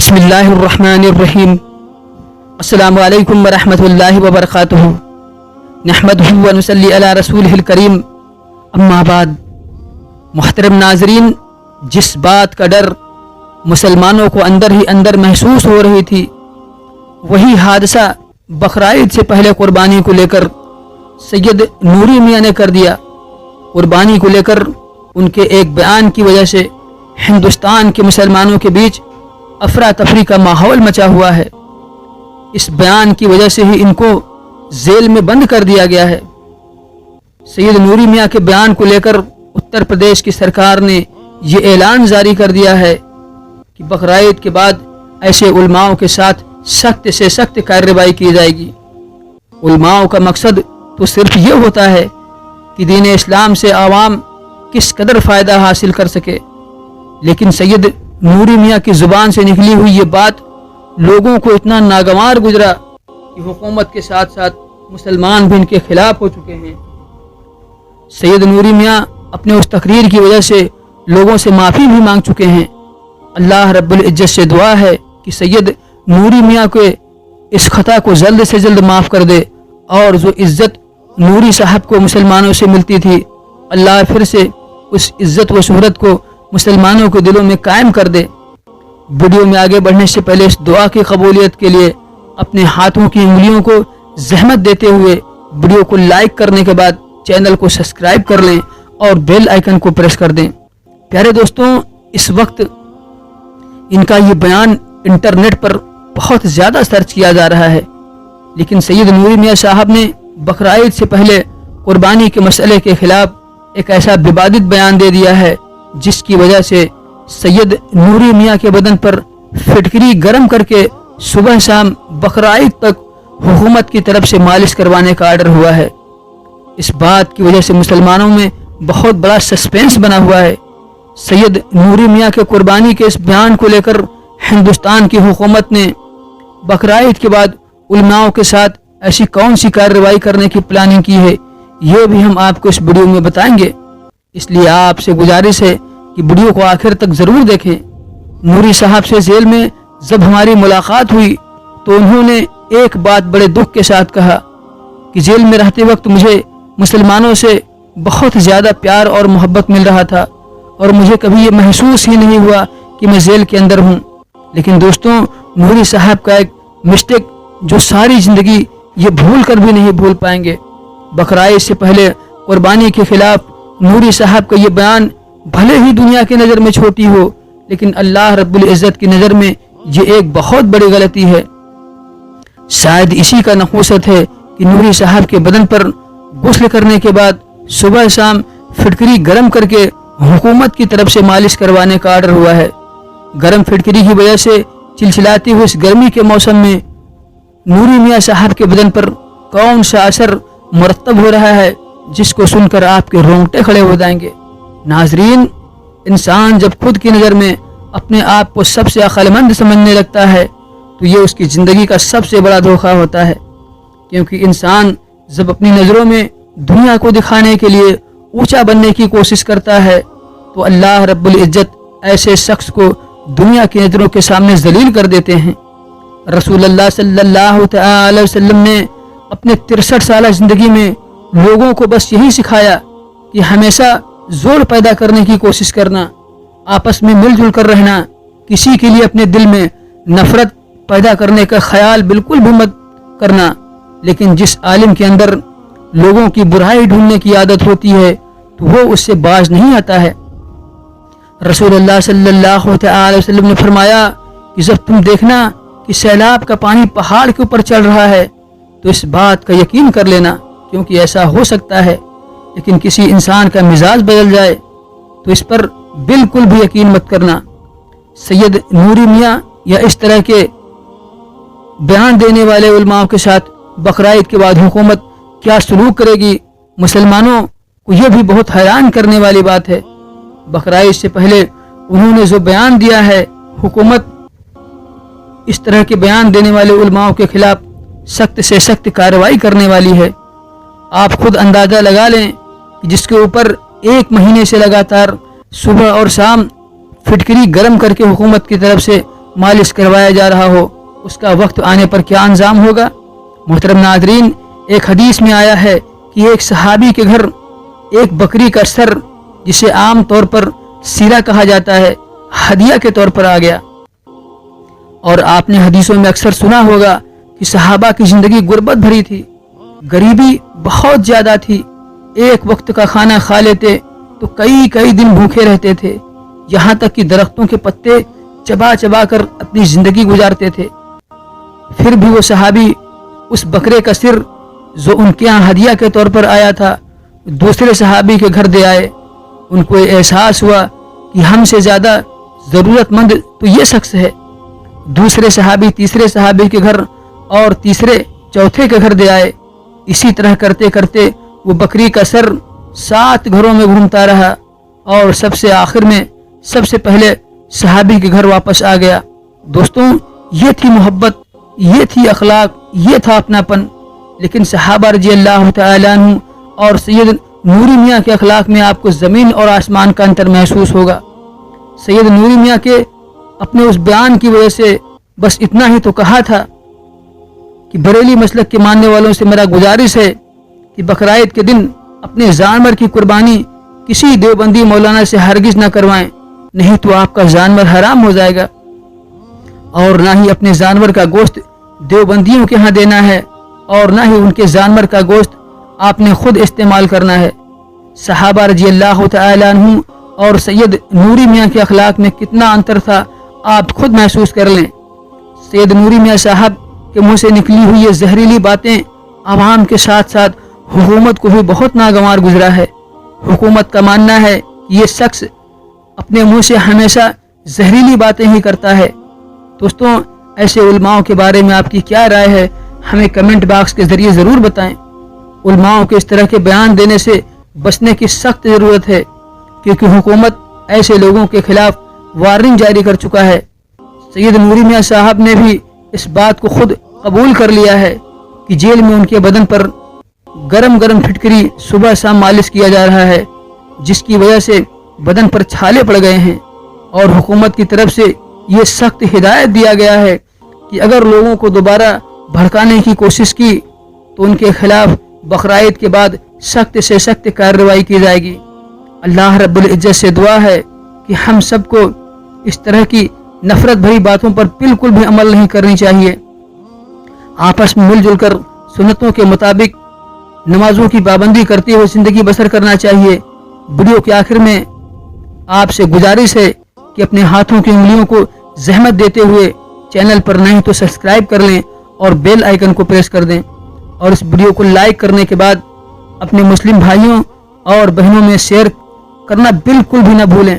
بسم اللہ الرحمن الرحیم۔ السلام علیکم ورحمۃ اللہ وبرکاتہ۔ نحمدہ ونصلی علی رسولہ الکریم، اما بعد۔ محترم ناظرین، جس بات کا ڈر مسلمانوں کو اندر ہی اندر محسوس ہو رہی تھی، وہی حادثہ بقرعید سے پہلے قربانی کو لے کر سید نوری میاں نے کر دیا۔ قربانی کو لے کر ان کے ایک بیان کی وجہ سے ہندوستان کے مسلمانوں کے بیچ افراتفری کا ماحول مچا ہوا ہے۔ اس بیان کی وجہ سے ہی ان کو جیل میں بند کر دیا گیا ہے۔ سید نوری میاں کے بیان کو لے کر اتر پردیش کی سرکار نے یہ اعلان جاری کر دیا ہے کہ بقرعید کے بعد ایسے علماؤں کے ساتھ سخت سے سخت کارروائی کی جائے گی۔ علماؤں کا مقصد تو صرف یہ ہوتا ہے کہ دین اسلام سے عوام کس قدر فائدہ حاصل کر سکے، لیکن سید نوری میاں کی زبان سے نکلی ہوئی یہ بات لوگوں کو اتنا ناگوار گزرا کہ حکومت کے ساتھ ساتھ مسلمان بھی ان کے خلاف ہو چکے ہیں۔ سید نوری میاں اپنے اس تقریر کی وجہ سے لوگوں سے معافی بھی مانگ چکے ہیں۔ اللہ رب العزت سے دعا ہے کہ سید نوری میاں کے اس خطا کو جلد سے جلد معاف کر دے، اور جو عزت نوری صاحب کو مسلمانوں سے ملتی تھی، اللہ پھر سے اس عزت و شہرت کو مسلمانوں کے دلوں میں قائم کر دے۔ ویڈیو میں آگے بڑھنے سے پہلے اس دعا کی قبولیت کے لیے اپنے ہاتھوں کی انگلیوں کو زحمت دیتے ہوئے ویڈیو کو لائک کرنے کے بعد چینل کو سبسکرائب کر لیں اور بیل آئیکن کو پریس کر دیں۔ پیارے دوستوں، اس وقت ان کا یہ بیان انٹرنیٹ پر بہت زیادہ سرچ کیا جا رہا ہے، لیکن سید نوری میاں صاحب نے بقرعید سے پہلے قربانی کے مسئلے کے خلاف ایک ایسا ووادت بیان دے دیا ہے جس کی وجہ سے سید نوری میاں کے بدن پر فٹکری گرم کر کے صبح شام بقرعید تک حکومت کی طرف سے مالش کروانے کا آرڈر ہوا ہے۔ اس بات کی وجہ سے مسلمانوں میں بہت بڑا سسپینس بنا ہوا ہے۔ سید نوری میاں کے قربانی کے اس بیان کو لے کر ہندوستان کی حکومت نے بقرعید کے بعد علماؤں کے ساتھ ایسی کون سی کارروائی کرنے کی پلاننگ کی ہے، یہ بھی ہم آپ کو اس ویڈیو میں بتائیں گے۔ اس لیے آپ سے گزارش ہے کہ ویڈیو کو آخر تک ضرور دیکھیں۔ نوری صاحب سے جیل میں جب ہماری ملاقات ہوئی تو انہوں نے ایک بات بڑے دکھ کے ساتھ کہا کہ جیل میں رہتے وقت مجھے مسلمانوں سے بہت زیادہ پیار اور محبت مل رہا تھا، اور مجھے کبھی یہ محسوس ہی نہیں ہوا کہ میں جیل کے اندر ہوں۔ لیکن دوستوں، نوری صاحب کا ایک مسٹیک جو ساری زندگی یہ بھول کر بھی نہیں بھول پائیں گے۔ بقرعید سے پہلے قربانی کے خلاف نوری صاحب کا یہ بیان بھلے ہی دنیا کی نظر میں چھوٹی ہو، لیکن اللہ رب العزت کی نظر میں یہ ایک بہت بڑی غلطی ہے۔ شاید اسی کا نحوست ہے کہ نوری صاحب کے بدن پر غسل کرنے کے بعد صبح شام فٹکری گرم کر کے حکومت کی طرف سے مالش کروانے کا آرڈر ہوا ہے۔ گرم فٹکری کی وجہ سے چلچلاتی ہوئی اس گرمی کے موسم میں نوری میاں صاحب کے بدن پر کون سا اثر مرتب ہو رہا ہے جس کو سن کر آپ کے رونگٹے کھڑے ہو جائیں گے۔ ناظرین، انسان جب خود کی نظر میں اپنے آپ کو سب سے عقل مند سمجھنے لگتا ہے تو یہ اس کی زندگی کا سب سے بڑا دھوکہ ہوتا ہے، کیونکہ انسان جب اپنی نظروں میں دنیا کو دکھانے کے لیے اونچا بننے کی کوشش کرتا ہے تو اللہ رب العزت ایسے شخص کو دنیا کی نظروں کے سامنے ذلیل کر دیتے ہیں۔ رسول اللہ صلی اللہ تعالی وسلم نے اپنے 63 سالہ زندگی میں لوگوں کو بس یہی سکھایا کہ ہمیشہ زور پیدا کرنے کی کوشش کرنا، آپس میں مل جل کر رہنا، کسی کے لیے اپنے دل میں نفرت پیدا کرنے کا خیال بالکل بھی مت کرنا۔ لیکن جس عالم کے اندر لوگوں کی برائی ڈھونڈنے کی عادت ہوتی ہے تو وہ اس سے باز نہیں آتا ہے۔ رسول اللہ صلی اللہ تعالی وسلم نے فرمایا کہ جب تم دیکھنا کہ سیلاب کا پانی پہاڑ کے اوپر چل رہا ہے تو اس بات کا یقین کر لینا، کیونکہ ایسا ہو سکتا ہے، لیکن کسی انسان کا مزاج بدل جائے تو اس پر بالکل بھی یقین مت کرنا۔ سید نوری میاں یا اس طرح کے بیان دینے والے علماء کے ساتھ بقرعید کے بعد حکومت کیا سلوک کرے گی، مسلمانوں کو یہ بھی بہت حیران کرنے والی بات ہے۔ بقرعید سے پہلے انہوں نے جو بیان دیا ہے، حکومت اس طرح کے بیان دینے والے علماء کے خلاف سخت سے سخت کارروائی کرنے والی ہے۔ آپ خود اندازہ لگا لیں کہ جس کے اوپر 1 مہینے سے لگاتار صبح اور شام فٹکری گرم کر کے حکومت کی طرف سے مالش کروایا جا رہا ہو، اس کا وقت آنے پر کیا انجام ہوگا؟ محترم ناظرین، ایک حدیث میں آیا ہے کہ ایک صحابی کے گھر ایک بکری کا سر، جسے عام طور پر سیرہ کہا جاتا ہے، ہدیہ کے طور پر آ گیا۔ اور آپ نے حدیثوں میں اکثر سنا ہوگا کہ صحابہ کی زندگی غربت بھری تھی، غریبی بہت زیادہ تھی، ایک وقت کا کھانا کھا لیتے تو کئی دن بھوکے رہتے تھے، یہاں تک کہ درختوں کے پتے چبا چبا کر اپنی زندگی گزارتے تھے۔ پھر بھی وہ صحابی اس بکرے کا سر جو ان کے یہاں ہدیہ کے طور پر آیا تھا دوسرے صحابی کے گھر دے آئے۔ ان کو احساس ہوا کہ ہم سے زیادہ ضرورت مند تو یہ شخص ہے۔ دوسرے صحابی تیسرے صحابی کے گھر اور تیسرے چوتھے کے گھر دے آئے۔ اسی طرح کرتے کرتے وہ بکری کا سر 7 گھروں میں گھومتا رہا اور سب سے آخر میں سب سے پہلے صحابی کے گھر واپس آ گیا۔ دوستوں، یہ تھی محبت، یہ تھی اخلاق، یہ تھا اپناپن۔ لیکن صحابہ رضی اللہ تعالیٰ عنہ اور سید نوری میاں کے اخلاق میں آپ کو زمین اور آسمان کا انتر محسوس ہوگا۔ سید نوری میاں کے اپنے اس بیان کی وجہ سے بس اتنا ہی تو کہا تھا کہ بریلی مسلک کے ماننے والوں سے میرا گزارش ہے کہ بقرعید کے دن اپنے جانور کی قربانی کسی دیوبندی مولانا سے ہرگز نہ کروائیں، نہیں تو آپ کا جانور حرام ہو جائے گا، اور نہ ہی اپنے جانور کا گوشت دیوبندیوں کے ہاں دینا ہے، اور نہ ہی ان کے جانور کا گوشت آپ نے خود استعمال کرنا ہے۔ صحابہ رضی اللہ تعالیٰ عنہ اور سید نوری میاں کے اخلاق میں کتنا انتر تھا آپ خود محسوس کر لیں۔ سید نوری میاں صاحب کے منہ سے نکلی ہوئی یہ زہریلی باتیں عوام کے ساتھ ساتھ حکومت کو بھی بہت ناگوار گزرا ہے۔ حکومت کا ماننا ہے کہ یہ شخص اپنے منہ سے ہمیشہ زہریلی باتیں ہی کرتا ہے۔ دوستوں، ایسے علماؤں کے بارے میں آپ کی کیا رائے ہے؟ ہمیں کمنٹ باکس کے ذریعے ضرور بتائیں۔ علماؤں کے اس طرح کے بیان دینے سے بچنے کی سخت ضرورت ہے، کیونکہ حکومت ایسے لوگوں کے خلاف وارننگ جاری کر چکا ہے۔ سید نوری میاں صاحب نے بھی اس بات کو خود قبول کر لیا ہے کہ جیل میں ان کے بدن پر گرم پھٹکری صبح شام مالش کیا جا رہا ہے، جس کی وجہ سے بدن پر چھالے پڑ گئے ہیں، اور حکومت کی طرف سے یہ سخت ہدایت دیا گیا ہے کہ اگر لوگوں کو دوبارہ بھڑکانے کی کوشش کی تو ان کے خلاف بقرعید کے بعد سخت سے سخت کارروائی کی جائے گی۔ اللہ رب العزت سے دعا ہے کہ ہم سب کو اس طرح کی نفرت بھری باتوں پر بالکل بھی عمل نہیں کرنی چاہیے۔ آپس میں مل جل کر سنتوں کے مطابق نمازوں کی پابندی کرتے ہوئے زندگی بسر کرنا چاہیے۔ ویڈیو کے آخر میں آپ سے گزارش ہے کہ اپنے ہاتھوں کی انگلیوں کو زحمت دیتے ہوئے چینل پر نہیں تو سبسکرائب کر لیں اور بیل آئیکن کو پریس کر دیں، اور اس ویڈیو کو لائک کرنے کے بعد اپنے مسلم بھائیوں اور بہنوں میں شیئر کرنا بالکل بھی نہ بھولیں۔